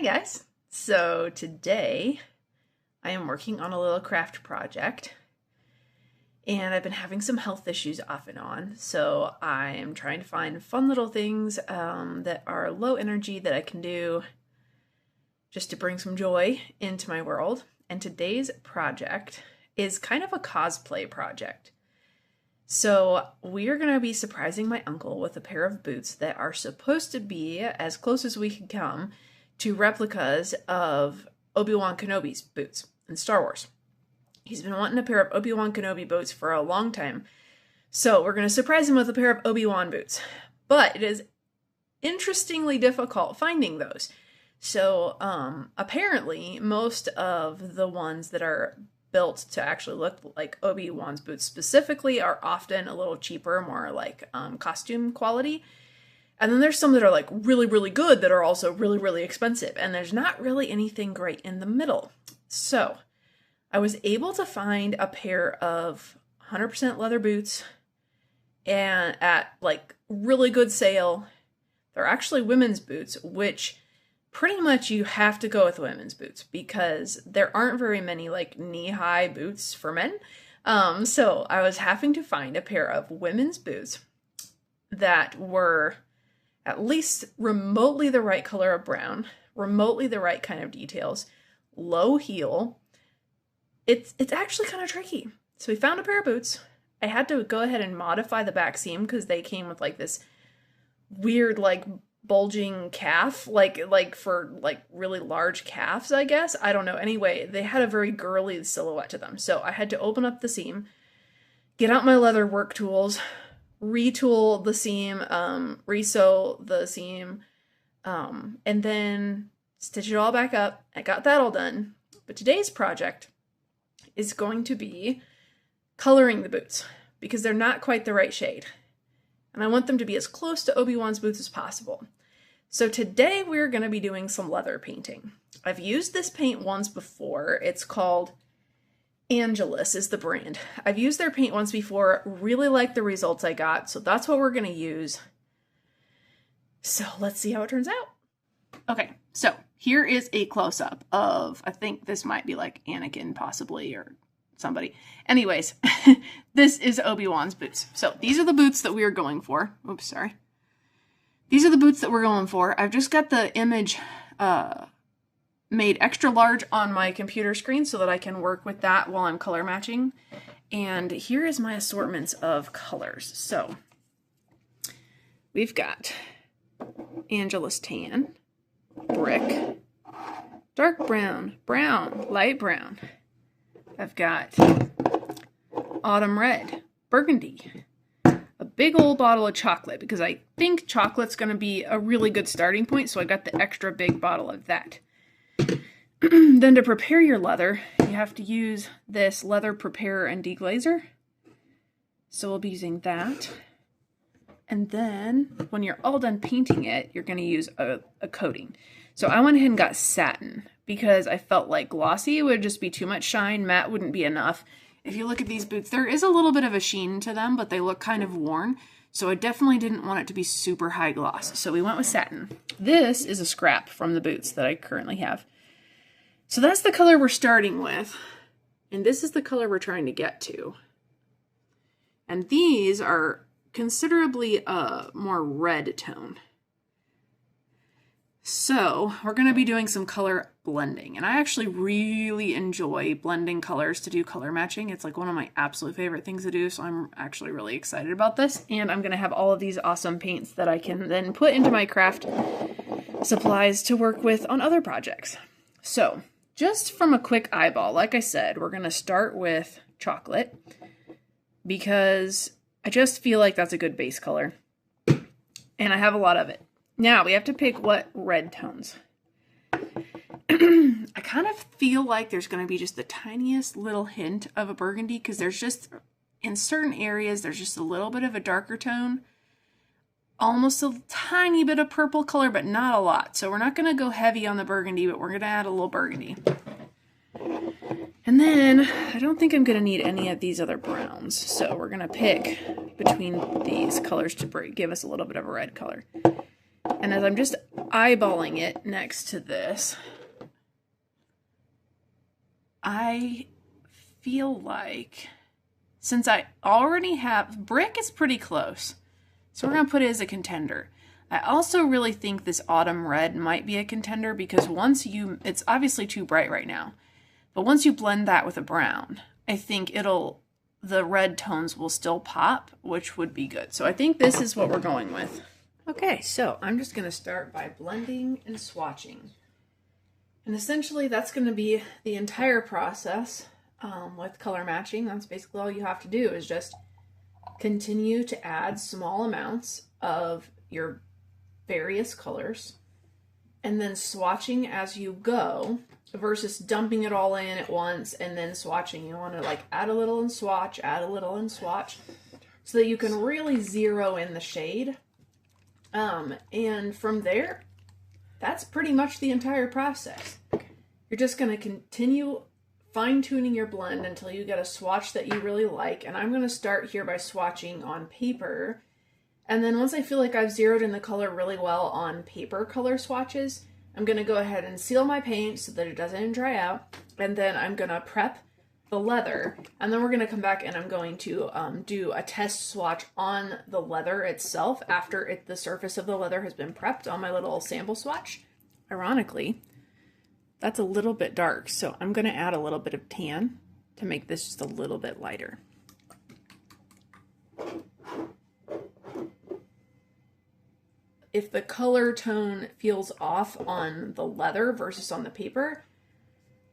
Hi guys! So today I am working on a little craft project and I've been having some health issues off and on, so I am trying to find fun little things that are low energy that I can do just to bring some joy into my world. And today's project is kind of a cosplay project. So we're going to be surprising my uncle with a pair of boots that are supposed to be as close as we can come to replicas of Obi Wan Kenobi's boots in Star Wars. He's been wanting a pair of Obi Wan Kenobi boots for a long time. So we're going to surprise him with a pair of Obi Wan boots. But it is interestingly difficult finding those. So apparently most of the ones that are built to actually look like Obi-Wan's boots specifically are often a little cheaper, more like costume quality. And then there's some that are like really, really good that are also really, really expensive. And there's not really anything great in the middle. So I was able to find a pair of 100% leather boots and at like really good sale. They're actually women's boots, which pretty much you have to go with women's boots because there aren't very many like knee-high boots for men. So I was having to find a pair of women's boots that were at least remotely the right color of brown, remotely the right kind of details, low heel. It's actually kind of tricky. So we found a pair of boots. I had to go ahead and modify the back seam because they came with like this weird like bulging calf, like for like really large calves, I guess. I don't know. Anyway, they had a very girly silhouette to them. So I had to open up the seam, get out my leather work tools, retool the seam, resew the seam, and then stitch it all back up. I got that all done. But today's project is going to be coloring the boots because they're not quite the right shade. And I want them to be as close to Obi-Wan's boots as possible. So today we're going to be doing some leather painting. I've used this paint once before. It's called Angelus is the brand. I've used their paint once before, really like the results I got, so that's what we're going to use. So let's see how it turns out. Okay, so here is a close-up of, I think this might be like Anakin possibly, or somebody. Anyways, this is Obi-Wan's boots. So these are the boots that we are going for. Oops, sorry. These are the boots that we're going for. I've just got the image made extra large on my computer screen so that I can work with that while I'm color matching. And here is my assortments of colors. So we've got Angelus Tan, Brick, Dark Brown, Brown, Light Brown. I've got Autumn Red, Burgundy, a big old bottle of chocolate because I think chocolate's going to be a really good starting point, so I got the extra big bottle of that. Then to prepare your leather, you have to use this leather preparer and deglazer. So we'll be using that. And then when you're all done painting it, you're going to use a coating. So I went ahead and got satin because I felt like glossy would just be too much shine. Matte wouldn't be enough. If you look at these boots, there is a little bit of a sheen to them, but they look kind of worn. So I definitely didn't want it to be super high gloss. So we went with satin. This is a scrap from the boots that I currently have. So that's the color we're starting with. And this is the color we're trying to get to. And these are considerably more red tone. So we're going to be doing some color blending, and I actually really enjoy blending colors to do color matching. It's like one of my absolute favorite things to do, so I'm actually really excited about this. And I'm going to have all of these awesome paints that I can then put into my craft supplies to work with on other projects. So just from a quick eyeball, like I said, we're going to start with chocolate because I just feel like that's a good base color, and I have a lot of it. Now we have to pick what red tones. I kind of feel like there's going to be just the tiniest little hint of a burgundy because there's just, in certain areas, there's just a little bit of a darker tone. Almost a tiny bit of purple color, but not a lot. So we're not going to go heavy on the burgundy, but we're going to add a little burgundy. And then I don't think I'm going to need any of these other browns. So we're going to pick between these colors to give us a little bit of a red color. And as I'm just eyeballing it next to this, I feel like since I already have, brick is pretty close, so we're going to put it as a contender. I also really think this autumn red might be a contender because it's obviously too bright right now, but once you blend that with a brown, I think the red tones will still pop, which would be good. So I think this is what we're going with. Okay, so I'm just going to start by blending and swatching. And essentially that's going to be the entire process with color matching. That's basically all you have to do is just continue to add small amounts of your various colors and then swatching as you go versus dumping it all in at once and then swatching. You want to like add a little and swatch, add a little and swatch so that you can really zero in the shade. And from there, that's pretty much the entire process. You're just going to continue fine-tuning your blend until you get a swatch that you really like. And I'm going to start here by swatching on paper. And then once I feel like I've zeroed in the color really well on paper color swatches, I'm going to go ahead and seal my paint so that it doesn't dry out. And then I'm going to prep the leather. And then we're going to come back and I'm going to do a test swatch on the leather itself after the surface of the leather has been prepped on my little sample swatch. Ironically, that's a little bit dark, so I'm going to add a little bit of tan to make this just a little bit lighter. If the color tone feels off on the leather versus on the paper,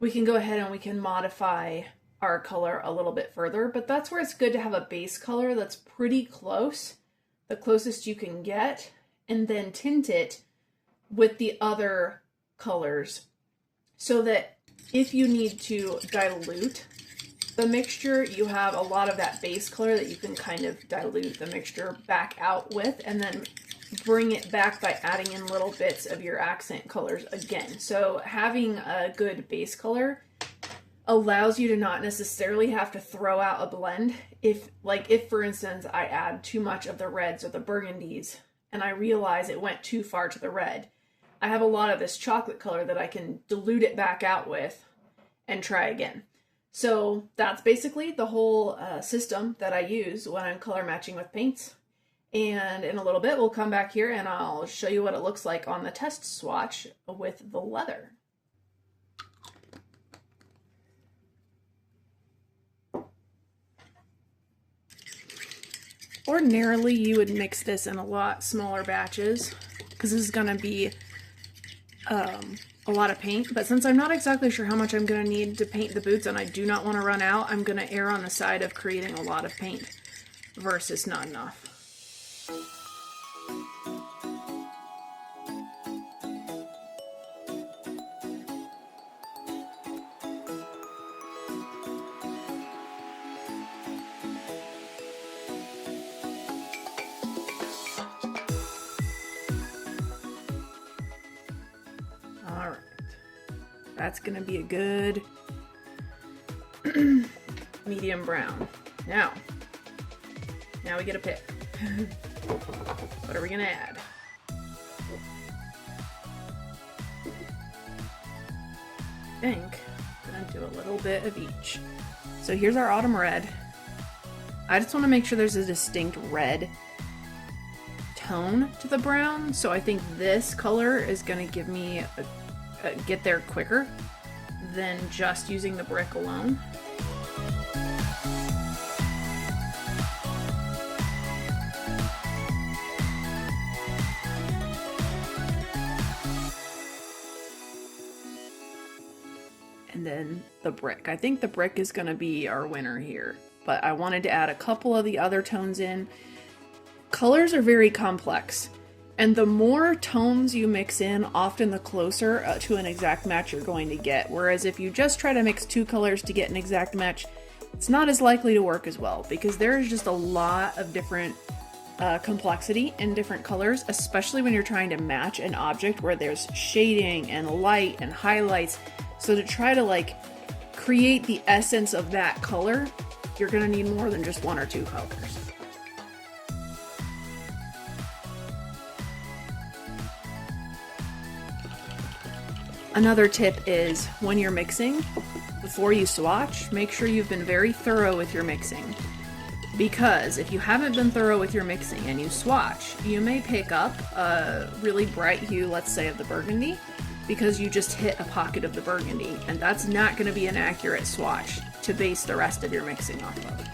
we can go ahead and we can modify our color a little bit further, but that's where it's good to have a base color that's pretty close, the closest you can get, and then tint it with the other colors so that if you need to dilute the mixture, you have a lot of that base color that you can kind of dilute the mixture back out with and then bring it back by adding in little bits of your accent colors again. So having a good base color allows you to not necessarily have to throw out a blend. If for instance, I add too much of the reds or the burgundies and I realize it went too far to the red, I have a lot of this chocolate color that I can dilute it back out with and try again. So that's basically the whole system that I use when I'm color matching with paints. And in a little bit, we'll come back here and I'll show you what it looks like on the test swatch with the leather. Ordinarily, you would mix this in a lot smaller batches because this is going to be a lot of paint, but since I'm not exactly sure how much I'm going to need to paint the boots and I do not want to run out, I'm going to err on the side of creating a lot of paint versus not enough. Alright, that's going to be a good medium brown. Now we get a pick. What are we going to add? I think I'm going to do a little bit of each. So here's our autumn red. I just want to make sure there's a distinct red tone to the brown, so I think this color is going to give me get there quicker than just using the brick alone. And then the brick. I think the brick is going to be our winner here, but I wanted to add a couple of the other tones in. Colors are very complex, and the more tones you mix in, often the closer to an exact match you're going to get. Whereas if you just try to mix two colors to get an exact match, it's not as likely to work as well, because there is just a lot of different complexity in different colors, especially when you're trying to match an object where there's shading and light and highlights. So to try to like create the essence of that color, you're gonna need more than just one or two colors. Another tip is when you're mixing, before you swatch, make sure you've been very thorough with your mixing. Because if you haven't been thorough with your mixing and you swatch, you may pick up a really bright hue, let's say of the burgundy, because you just hit a pocket of the burgundy, and that's not going to be an accurate swatch to base the rest of your mixing off of.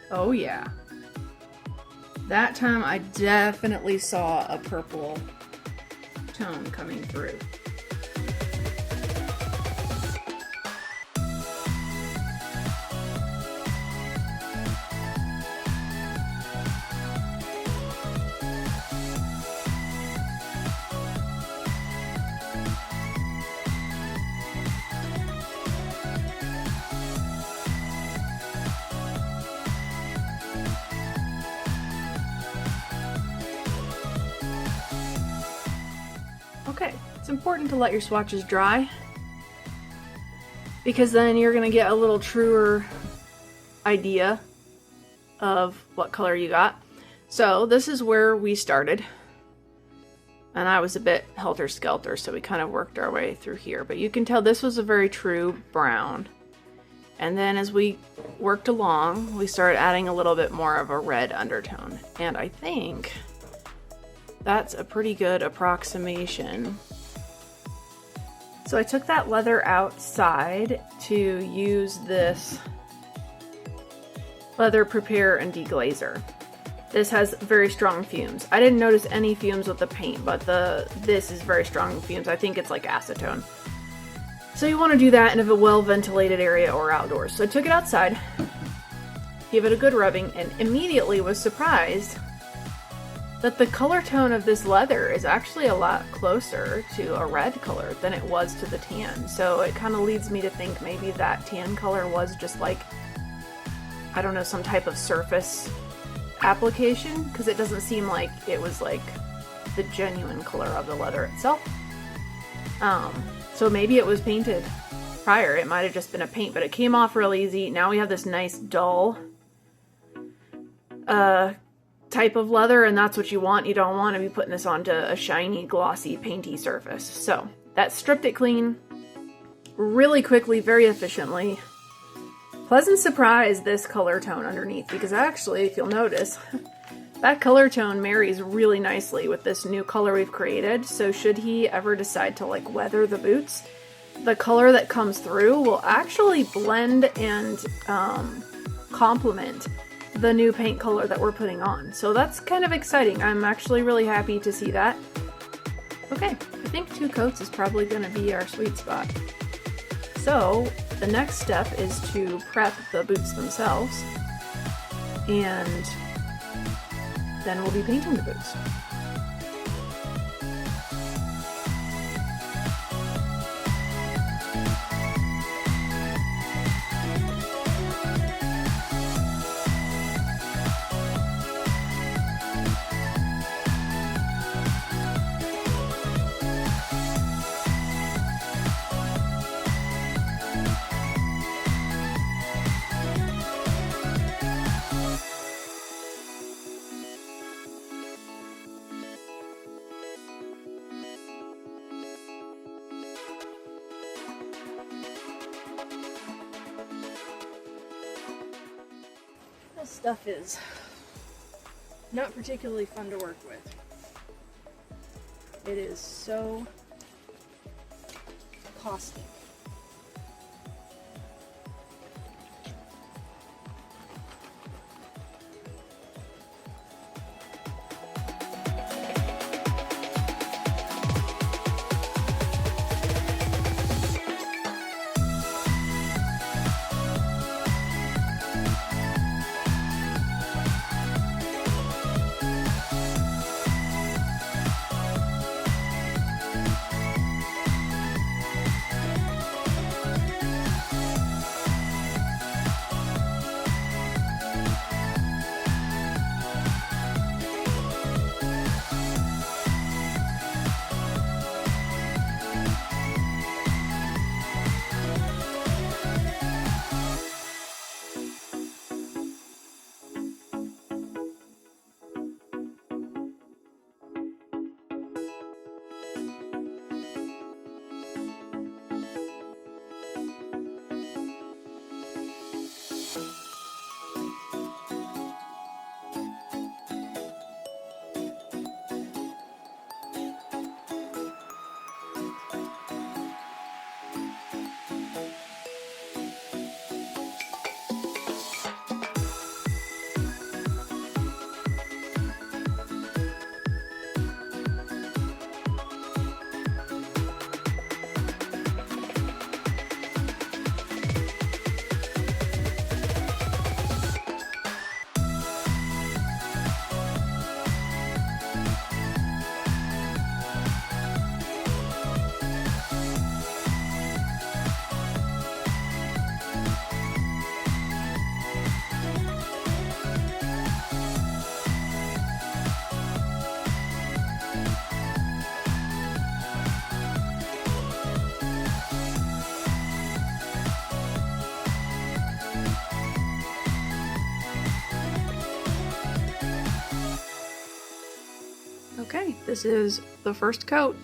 Oh yeah. That time I definitely saw a purple tone coming through. Okay, it's important to let your swatches dry because then you're gonna get a little truer idea of what color you got. So this is where we started, and I was a bit helter-skelter, so we kind of worked our way through here, but you can tell this was a very true brown. And then as we worked along, we started adding a little bit more of a red undertone, and I think that's a pretty good approximation. So I took that leather outside to use this leather prepare and deglazer. This has very strong fumes. I didn't notice any fumes with the paint, but this is very strong fumes. I think it's like acetone. So you want to do that in a well-ventilated area or outdoors. So I took it outside, gave it a good rubbing, and immediately was surprised that the color tone of this leather is actually a lot closer to a red color than it was to the tan. So it kind of leads me to think maybe that tan color was just like, I don't know, some type of surface application, because it doesn't seem like it was like the genuine color of the leather itself. So maybe it was painted prior. It might have just been a paint, but it came off real easy. Now we have this nice dull type of leather, and that's what you want. You don't want to be putting this onto a shiny, glossy, painty surface. So that stripped it clean really quickly, very efficiently. Pleasant surprise, this color tone underneath, because actually, if you'll notice, that color tone marries really nicely with this new color we've created. So should he ever decide to like weather the boots, the color that comes through will actually blend and complement the new paint color that we're putting on. So that's kind of exciting. I'm actually really happy to see that. Okay, I think 2 coats is probably going to be our sweet spot. So the next step is to prep the boots themselves, and then we'll be painting the boots. This stuff is not particularly fun to work with. It is so caustic. this is the first coat.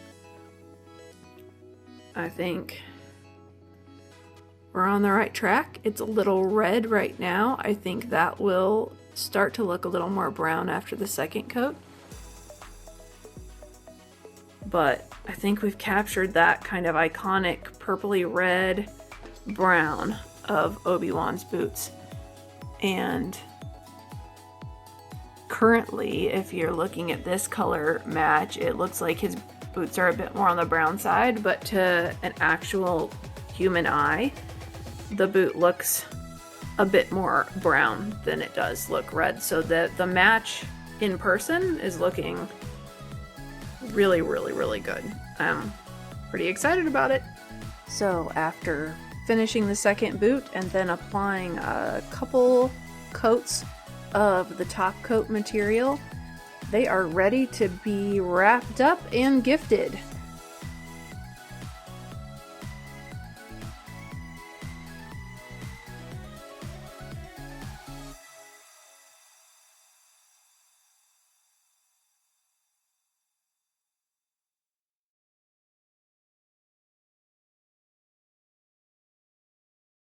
I think we're on the right track. It's a little red right now. I think that will start to look a little more brown after the second coat. But I think we've captured that kind of iconic purpley red brown of Obi-Wan's boots. And currently, if you're looking at this color match, it looks like his boots are a bit more on the brown side, but to an actual human eye, the boot looks a bit more brown than it does look red. So the match in person is looking really, really, really good. I'm pretty excited about it. So after finishing the second boot and then applying a couple coats of the top coat material, they are ready to be wrapped up and gifted.